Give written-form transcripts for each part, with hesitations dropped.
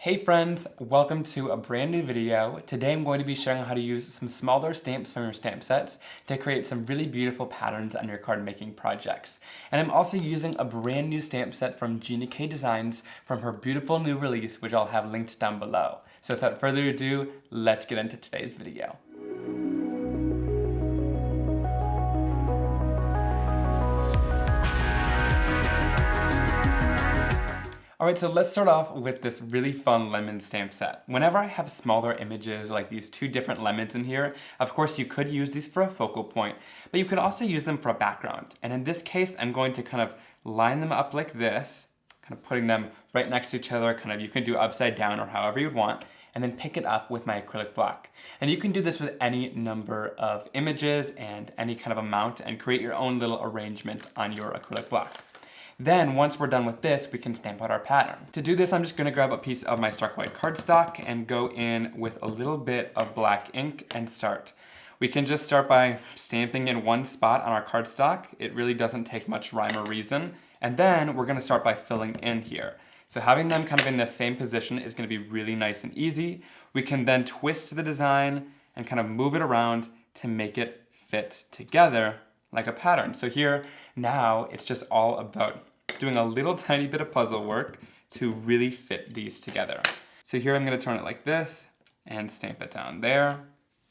Hey friends, welcome to a brand new video. Today I'm going to be showing how to use some smaller stamps from your stamp sets to create some really beautiful patterns on your card making projects. And I'm also using a brand new stamp set from Gina Designs from her beautiful new release, which I'll have linked down below. So without further ado, let's get into today's video. Alright, so let's start off with this really fun lemon stamp set. Whenever I have smaller images like these two different lemons in here, of course you could use these for a focal point, but you could also use them for a background. And in this case, I'm going to kind of line them up like this, kind of putting them right next to each other, you can do upside down or however you'd want, and then pick it up with my acrylic block. And you can do this with any number of images and any kind of amount and create your own little arrangement on your acrylic block. Then, once we're done with this, we can stamp out our pattern. To do this, I'm just gonna grab a piece of my stark white cardstock and go in with a little bit of black ink and start. We can just start by stamping in one spot on our cardstock. It really doesn't take much rhyme or reason. And then we're gonna start by filling in here. So having them kind of in the same position is gonna be really nice and easy. We can then twist the design and kind of move it around to make it fit together like a pattern. So here, now, it's just all about doing a little tiny bit of puzzle work to really fit these together. So here I'm gonna turn it like this and stamp it down there.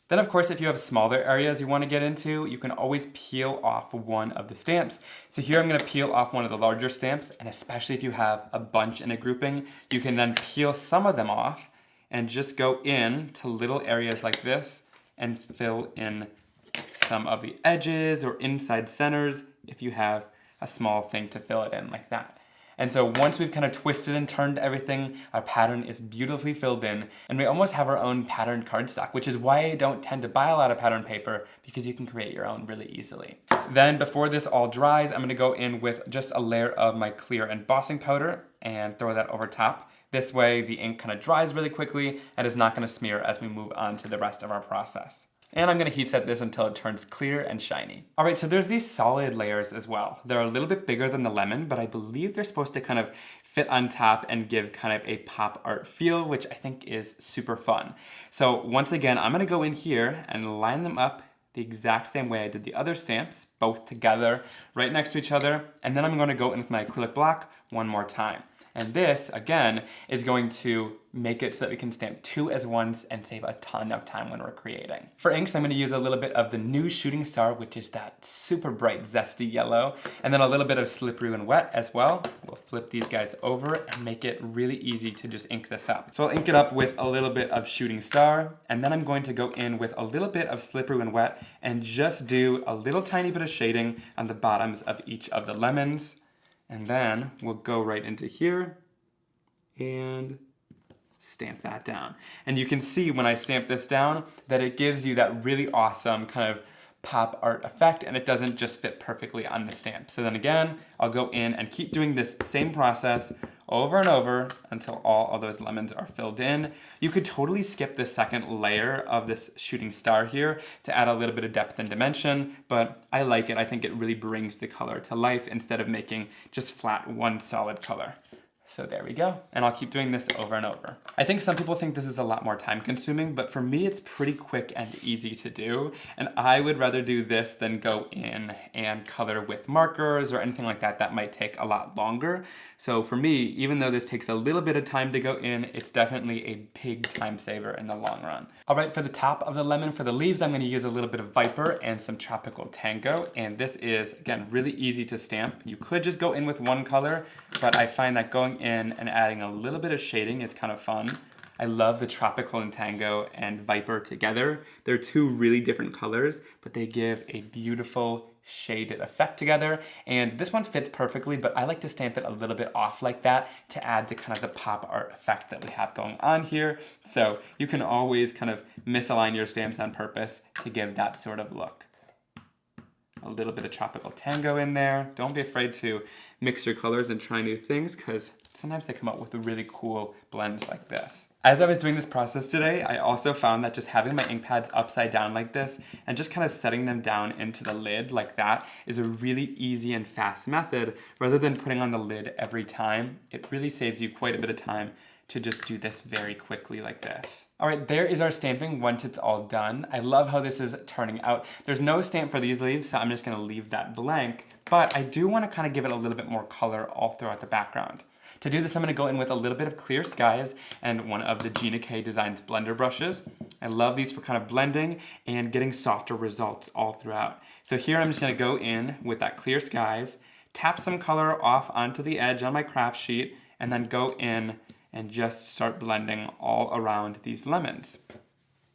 Then of course, if you have smaller areas you wanna get into, you can always peel off one of the stamps. So here I'm gonna peel off one of the larger stamps, and especially if you have a bunch in a grouping, you can then peel some of them off and just go in to little areas like this and fill in some of the edges or inside centers if you have a small thing to fill it in like that. And so once we've kind of twisted and turned everything, our pattern is beautifully filled in, and we almost have our own patterned cardstock, which is why I don't tend to buy a lot of pattern paper, because you can create your own really easily. Then before this all dries, I'm gonna go in with just a layer of my clear embossing powder and throw that over top. This way the ink kind of dries really quickly and is not gonna smear as we move on to the rest of our process. And I'm gonna heat set this until it turns clear and shiny. All right, so there's these solid layers as well. They're a little bit bigger than the lemon, but I believe they're supposed to kind of fit on top and give kind of a pop art feel, which I think is super fun. So once again, I'm gonna go in here and line them up the exact same way I did the other stamps, both together, right next to each other. And then I'm gonna go in with my acrylic block one more time. And this, again, is going to make it so that we can stamp two as once and save a ton of time when we're creating. For inks, I'm gonna use a little bit of the new Shooting Star, which is that super bright, zesty yellow, and then a little bit of Slippery When Wet as well. We'll flip these guys over and make it really easy to just ink this up. So I'll ink it up with a little bit of Shooting Star, and then I'm going to go in with a little bit of Slippery When Wet and just do a little tiny bit of shading on the bottoms of each of the lemons. And then we'll go right into here and stamp that down. And you can see when I stamp this down that it gives you that really awesome kind of pop art effect, and it doesn't just fit perfectly on the stamp. So then again, I'll go in and keep doing this same process over and over until all of those lemons are filled in. You could totally skip the second layer of this Shooting Star here to add a little bit of depth and dimension, but I like it. I think it really brings the color to life instead of making just flat one solid color. So there we go, and I'll keep doing this over and over. I think some people think this is a lot more time consuming, but for me it's pretty quick and easy to do, and I would rather do this than go in and color with markers or anything like that. That might take a lot longer. So for me, even though this takes a little bit of time to go in, it's definitely a big time saver in the long run. All right, for the top of the lemon, for the leaves, I'm gonna use a little bit of Viper and some Tropical Tango, and this is, again, really easy to stamp. You could just go in with one color, but I find that going in and adding a little bit of shading is kind of fun. I love the Tropical and Tango and Viper together. They're two really different colors, but they give a beautiful shaded effect together. And this one fits perfectly, but I like to stamp it a little bit off like that to add to kind of the pop art effect that we have going on here. So you can always kind of misalign your stamps on purpose to give that sort of look. A little bit of Tropical Tango in there. Don't be afraid to mix your colors and try new things, because sometimes they come up with really cool blends like this. As I was doing this process today, I also found that just having my ink pads upside down like this and just kind of setting them down into the lid like that is a really easy and fast method rather than putting on the lid every time. It really saves you quite a bit of time to just do this very quickly like this. All right, there is our stamping once it's all done. I love how this is turning out. There's no stamp for these leaves, so I'm just gonna leave that blank, but I do wanna kind of give it a little bit more color all throughout the background. To do this, I'm gonna go in with a little bit of Clear Skies and one of the Gina Designs blender brushes. I love these for kind of blending and getting softer results all throughout. So here I'm just gonna go in with that Clear Skies, tap some color off onto the edge on my craft sheet, and then go in and just start blending all around these lemons.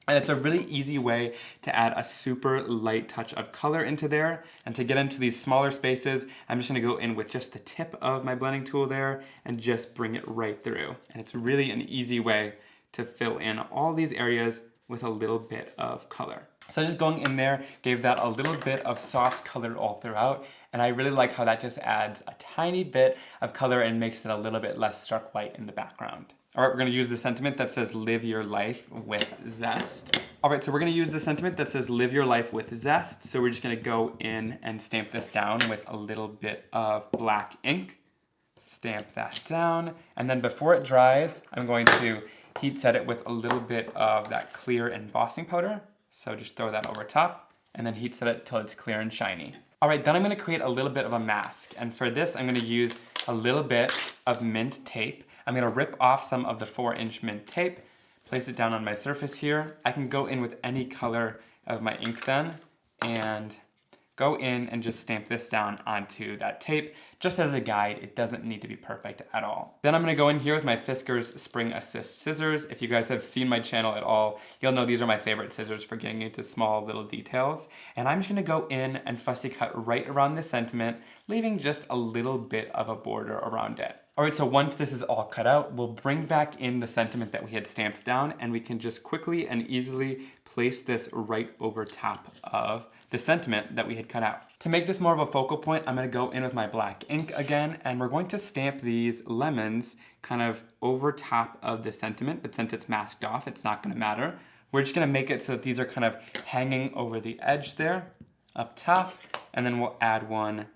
And it's a really easy way to add a super light touch of color into there. And to get into these smaller spaces, I'm just gonna go in with just the tip of my blending tool there and just bring it right through. And it's really an easy way to fill in all these areas with a little bit of color. So just going in there gave that a little bit of soft color all throughout, and I really like how that just adds a tiny bit of color and makes it a little bit less stark white in the background. All right, we're gonna use the sentiment that says live your life with zest. All right, so we're gonna use the sentiment that says live your life with zest. So we're just gonna go in and stamp this down with a little bit of black ink. Stamp that down, and then before it dries, I'm going to heat set it with a little bit of that clear embossing powder. So just throw that over top and then heat set it till it's clear and shiny. All right, then I'm gonna create a little bit of a mask. And for this, I'm gonna use a little bit of mint tape. I'm gonna rip off some of the 4-inch mint tape, place it down on my surface here. I can go in with any color of my ink then, and go in and just stamp this down onto that tape. Just as a guide, it doesn't need to be perfect at all. Then I'm gonna go in here with my Fiskars Spring Assist scissors. If you guys have seen my channel at all, you'll know these are my favorite scissors for getting into small little details. And I'm just gonna go in and fussy cut right around the sentiment, leaving just a little bit of a border around it. All right, so once this is all cut out, we'll bring back in the sentiment that we had stamped down, and we can just quickly and easily place this right over top of the sentiment that we had cut out. To make this more of a focal point, I'm gonna go in with my black ink again, and we're going to stamp these lemons kind of over top of the sentiment, but since it's masked off, it's not gonna matter. We're just gonna make it so that these are kind of hanging over the edge there, up top, and then we'll add one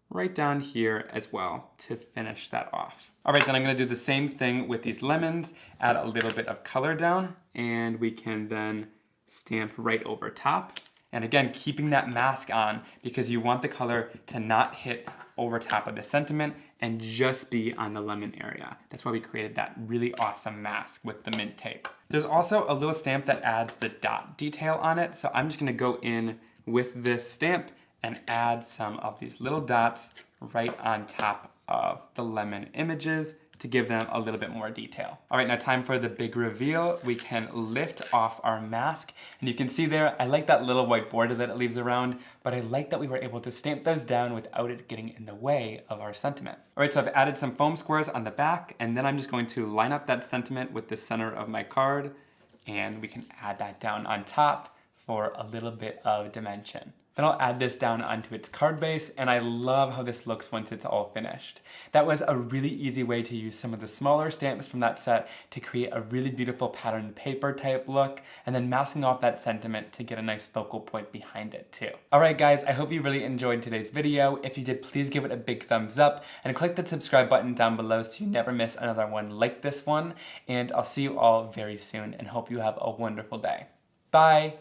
right down here as well to finish that off. All right, then I'm gonna do the same thing with these lemons, add a little bit of color down, and we can then stamp right over top. And again, keeping that mask on because you want the color to not hit over top of the sentiment and just be on the lemon area. That's why we created that really awesome mask with the mint tape. There's also a little stamp that adds the dot detail on it. So I'm just gonna go in with this stamp and add some of these little dots right on top of the lemon images to give them a little bit more detail. All right, now time for the big reveal. We can lift off our mask, and you can see there, I like that little white border that it leaves around, but I like that we were able to stamp those down without it getting in the way of our sentiment. All right, so I've added some foam squares on the back, and then I'm just going to line up that sentiment with the center of my card, and we can add that down on top for a little bit of dimension. Then I'll add this down onto its card base, and I love how this looks once it's all finished. That was a really easy way to use some of the smaller stamps from that set to create a really beautiful patterned paper type look, and then masking off that sentiment to get a nice focal point behind it too. All right guys, I hope you really enjoyed today's video. If you did, please give it a big thumbs up and click the subscribe button down below so you never miss another one like this one. And I'll see you all very soon and hope you have a wonderful day. Bye.